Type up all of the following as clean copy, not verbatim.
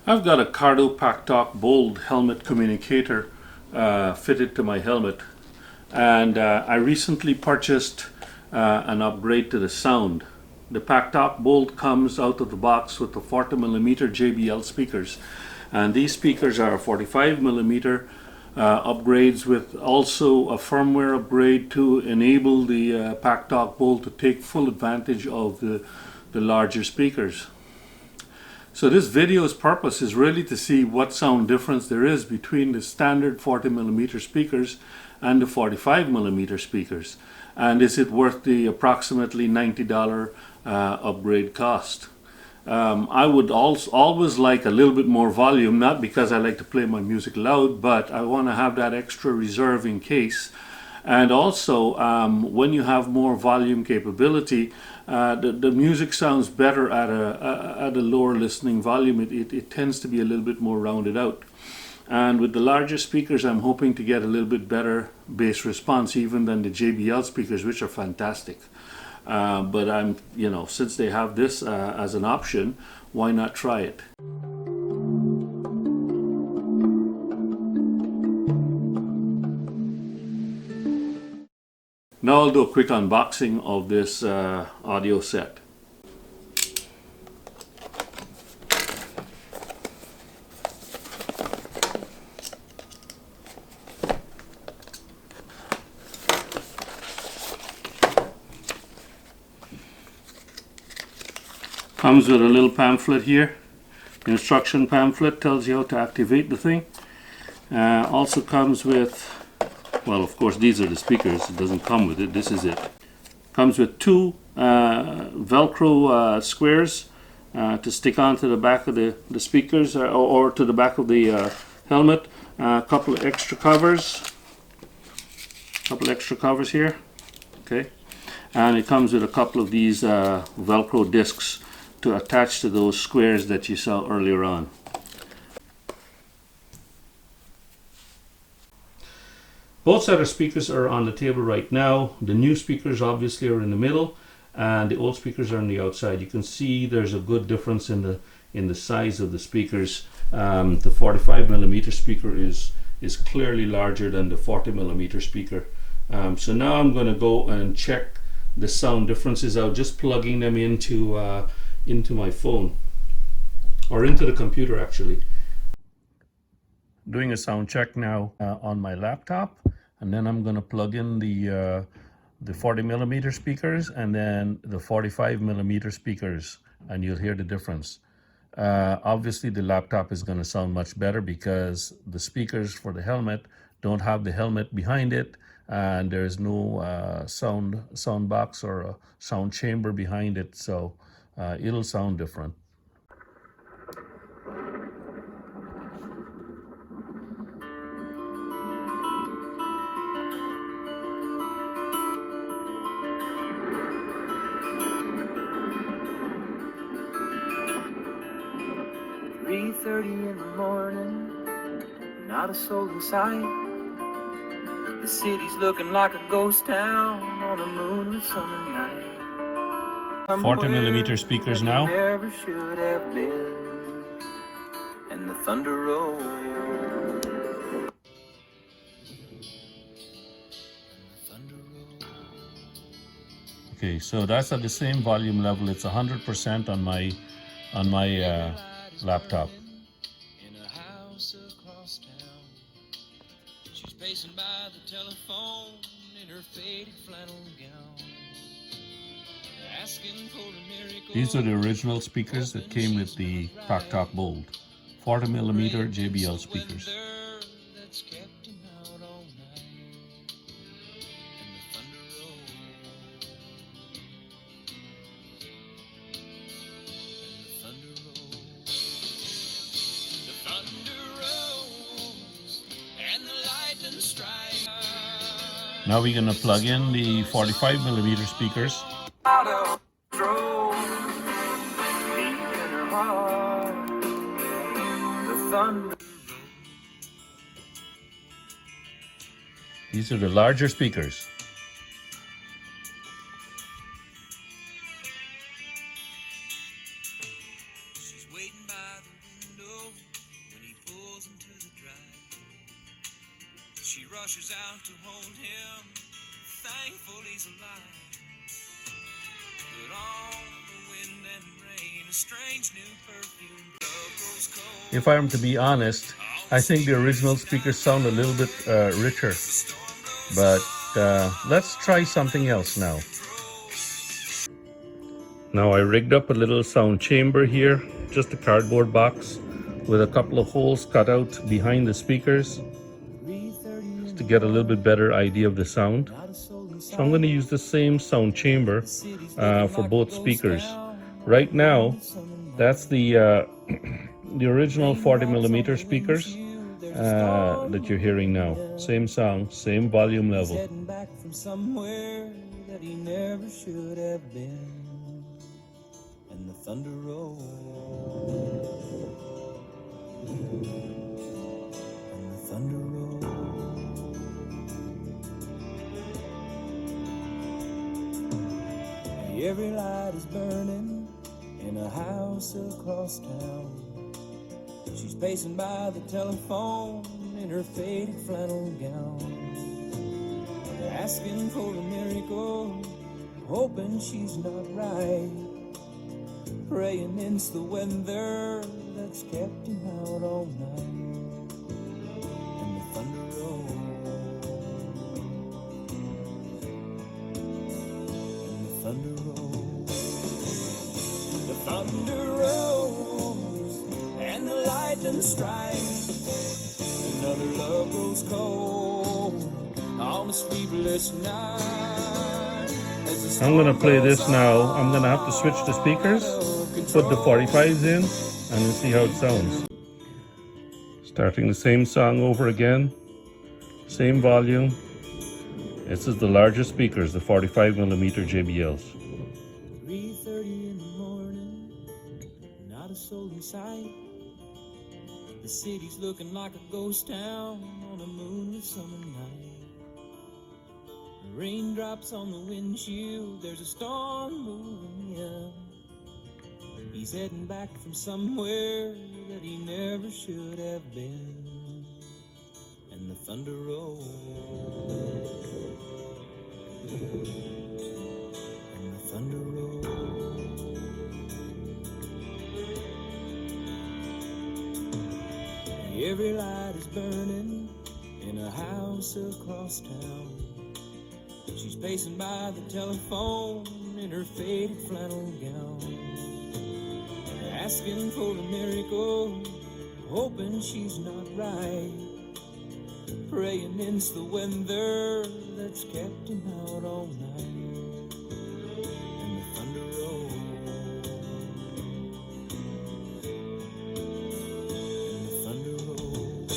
I've got a Cardo Bold helmet communicator fitted to my helmet, and I recently purchased an upgrade to the sound. The Bold comes out of the box with the 40mm JBL speakers, and these speakers are 45mm upgrades with also a firmware upgrade to enable the Bold to take full advantage of the larger speakers. So this video's purpose is really to see what sound difference there is between the standard 40mm speakers and the 45mm speakers, and is it worth the approximately $90 upgrade cost. I would always like a little bit more volume, not because I like to play my music loud, but I want to have that extra reserve in case. And also, when you have more volume capability, the music sounds better at a lower listening volume. It tends to be a little bit more rounded out. And with the larger speakers, I'm hoping to get a little bit better bass response even than the JBL speakers, which are fantastic. But since they have this as an option, why not try it? Now I'll do a quick unboxing of this audio set. Comes with a little pamphlet here. Instruction pamphlet tells you how to activate the thing. Also comes with, well, of course, these are the speakers. It doesn't come with it. This is it. Comes with two Velcro squares to stick onto the back of the speakers or to the back of the helmet. A couple of extra covers. Here. Okay. And it comes with a couple of these Velcro discs to attach to those squares that you saw earlier on. Both set of speakers are on the table right now. The new speakers obviously are in the middle, and the old speakers are on the outside. You can see there's a good difference in the size of the speakers. The 45mm speaker is clearly larger than the 40mm speaker. So now I'm going to go and check the sound differences out, just plugging them into my phone, or into the computer actually. Doing a sound check now on my laptop, and then I'm going to plug in the 40mm speakers and then the 45mm speakers, and you'll hear the difference. Obviously the laptop is going to sound much better because the speakers for the helmet don't have the helmet behind it, and there's no sound box or a sound chamber behind it, so it'll sound different. "3:30 in the morning, not a soul in sight. The city's looking like a ghost town on a moonlit summer night. 40mm speakers now. Never should have been, and the thunder rolls. Okay, so that's at the same volume level. It's 100% on my laptop. In a house across town, she's pacing by the telephone in her faded flannel gown, asking for a miracle. These are the original speakers that came with the Bold 40mm JBL speakers. That's kept him out all night, and the thunder rolls. Now we're going to plug in the 45mm speakers. These are the larger speakers. She's waiting by the window. She rushes out to hold him, thankful he's alive. But on the wind and rain, a strange new perfume, love grows cold. If I am to be honest, I think the original speakers sound a little bit richer. But let's try something else now. Now I rigged up a little sound chamber here, just a cardboard box with a couple of holes cut out behind the speakers, just to get a little bit better idea of the sound. So I'm going to use the same sound chamber for both speakers. Right now, that's the the original 40mm speakers that you're hearing now. Same sound, same volume level. And the thunder rolls, and the thunder rolls. Every light is burning in a house across town. She's pacing by the telephone in her faded flannel gown, asking for a miracle, hoping she's not right, praying it's the weather that's kept him out all night. And the thunder rolls, and the thunder rolls, the thunder rolls, and the lightning strikes. Another love grows cold on a sleepless night. I'm going to play this now. I'm going to have to switch the speakers, put the 45s in, and then see how it sounds. Starting the same song over again, same volume. This is the largest speakers, the 45mm JBLs. 3:30 in the morning, not a soul in sight. The city's looking like a ghost town on a moonlit summer night. Raindrops on the windshield, there's a storm moving in. He's heading back from somewhere that he never should have been. And the thunder rolls, and the thunder rolls. Every light is burning in a house across town. She's pacing by the telephone in her faded flannel gown, asking for a miracle, hoping she's not right, praying it's the weather that's kept him out all night. And the thunder rolls, and the thunder rolls,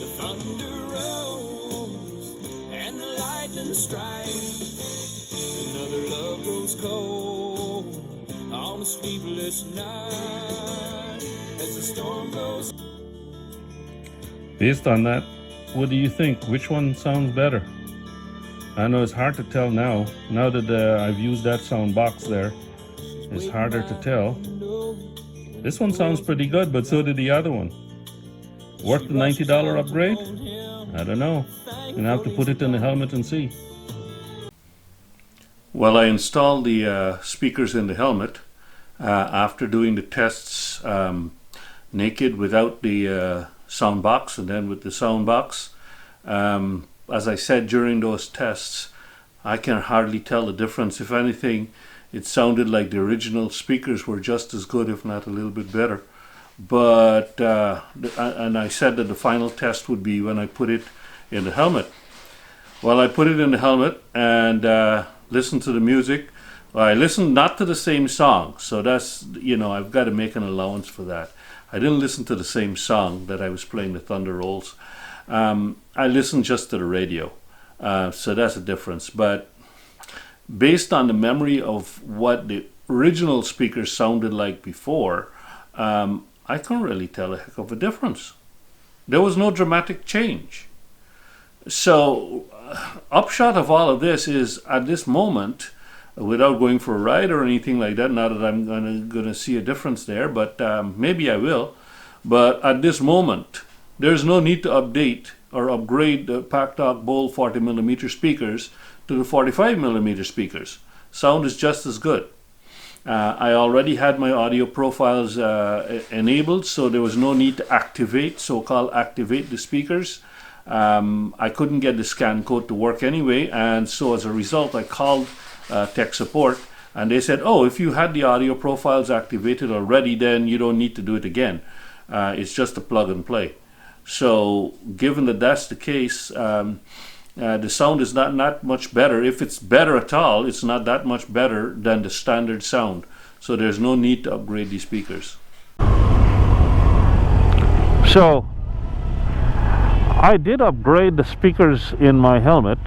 the thunder rolls, and the lightning strikes. Another love grows cold on a sleepless night as the storm goes. Based on that, what do you think? Which one sounds better? I know it's hard to tell now. Now that I've used that sound box there, it's harder to tell. This one sounds pretty good, but so did the other one. Worth the $90 upgrade? I don't know. I'm gonna have to put it in the helmet and see. Well, I installed the speakers in the helmet after doing the tests naked without the sound box and then with the sound box. As I said during those tests, I can hardly tell the difference. If anything, it sounded like the original speakers were just as good, if not a little bit better. But and I said that the final test would be when I put it in the helmet. Well, I put it in the helmet and listened to the music. Well, I listened not to the same song, so that's, I've got to make an allowance for that. I didn't listen to the same song that I was playing the Thunder Rolls. I listened just to the radio, so that's a difference. But based on the memory of what the original speakers sounded like before, I couldn't really tell a heck of a difference. There was no dramatic change. So, upshot of all of this is, at this moment, without going for a ride or anything like that, not that I'm gonna see a difference there, but maybe I will. But at this moment, there's no need to update or upgrade the Pack-Talk Bold 40mm speakers to the 45mm speakers. Sound is just as good. I already had my audio profiles enabled, so there was no need to activate, so-called activate the speakers. I couldn't get the scan code to work anyway, and so as a result I called tech support, and they said, oh, if you had the audio profiles activated already, then you don't need to do it again. It's just a plug and play. So given that that's the case, the sound is not much better. If it's better at all, it's not that much better than the standard sound. So there's no need to upgrade these speakers. So I did upgrade the speakers in my helmet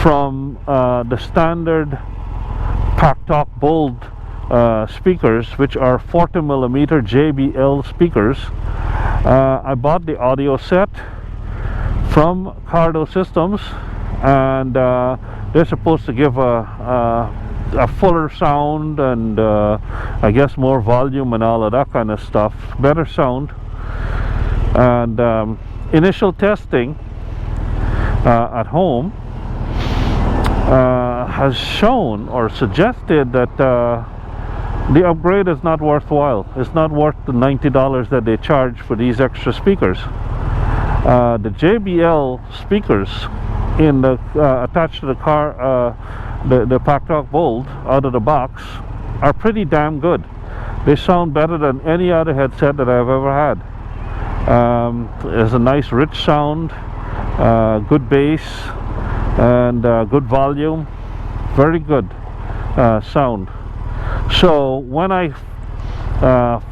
from the standard Pack-Talk Bold speakers, which are 40mm JBL speakers. I bought the audio set from Cardo Systems, and they're supposed to give a fuller sound and I guess more volume and all of that kind of stuff, better sound. And initial testing at home has shown or suggested that the upgrade is not worthwhile. It's not worth the $90 that they charge for these extra speakers. The JBL speakers in the attached to the car, the Pack-Talk Bold out of the box, are pretty damn good. They sound better than any other headset that I've ever had. There's a nice rich sound, good bass, and good volume, very good sound. So when I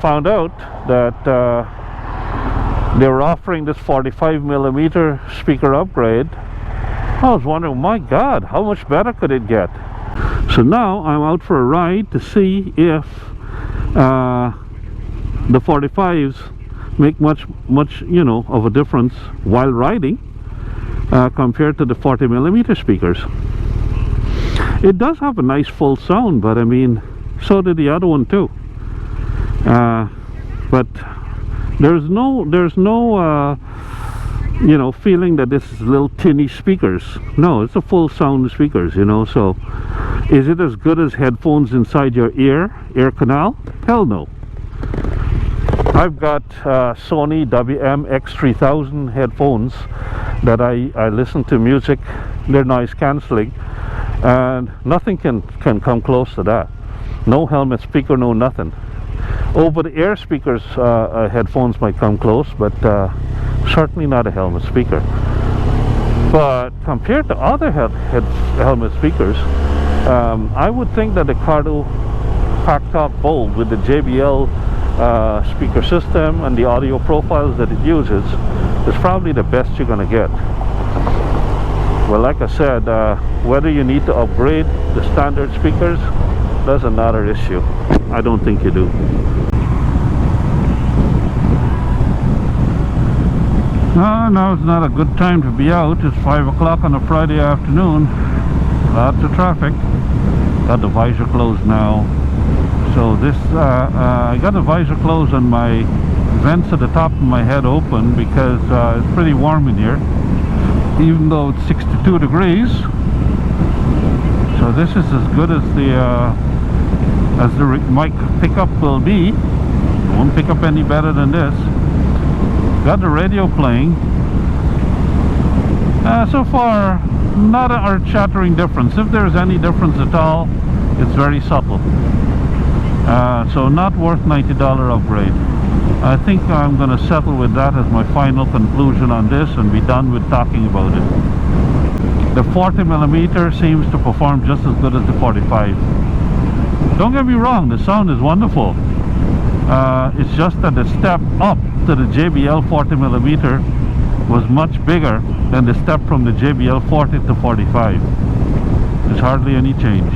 found out that they were offering this 45mm speaker upgrade, I was wondering, my God, how much better could it get? So now I'm out for a ride to see if the 45s make much you know, of a difference while riding compared to the 40mm speakers. It does have a nice full sound, but I mean, so did the other one too. But there's no you know, feeling that this is little tinny speakers. No, it's a full sound speakers, you know. So is it as good as headphones inside your ear canal? Hell no. I've got Sony WM-X3000 headphones that I listen to music. They're noise cancelling, and nothing can come close to that. No helmet speaker, no nothing. Over-the-air speakers, headphones might come close, but certainly not a helmet speaker. But compared to other helmet speakers, I would think that the Cardo Pack-Talk Bold with the JBL speaker system and the audio profiles that it uses is probably the best you're going to get. Well, like I said, whether you need to upgrade the standard speakers, that's another issue. I don't think you do. Now it's not a good time to be out. It's 5 o'clock on a Friday afternoon. Lots of traffic. Got the visor closed now. So this, I got the visor closed and my vents at the top of my head open because it's pretty warm in here, even though it's 62 degrees. So this is as good as the mic pickup will be. It won't pick up any better than this. Got the radio playing. So far, not an earth-shattering difference. If there's any difference at all, it's very subtle. So not worth $90 upgrade. I think I'm going to settle with that as my final conclusion on this and be done with talking about it. The 40mm seems to perform just as good as the 45. Don't get me wrong, the sound is wonderful. It's just that the step up to the JBL 40mm was much bigger than the step from the JBL 40 to 45. There's hardly any change.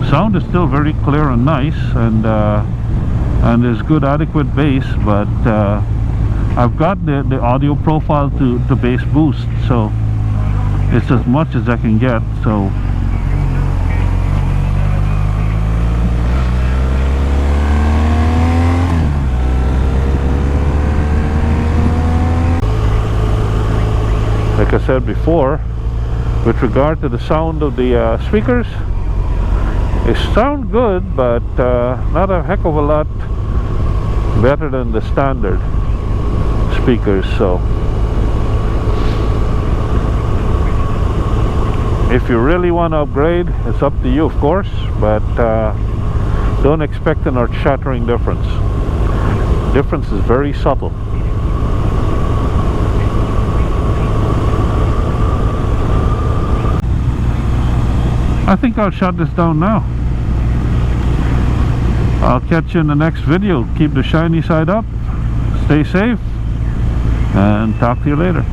Sound is still very clear and nice, and there's good adequate bass, but I've got the audio profile to bass boost, so it's as much as I can get. So like I said before, with regard to the sound of the speakers, they sound good, but not a heck of a lot better than the standard speakers. So if you really want to upgrade, it's up to you, of course, but don't expect an earth-shattering difference. Difference is very subtle. I think I'll shut this down now. I'll catch you in the next video. Keep the shiny side up, stay safe, and talk to you later.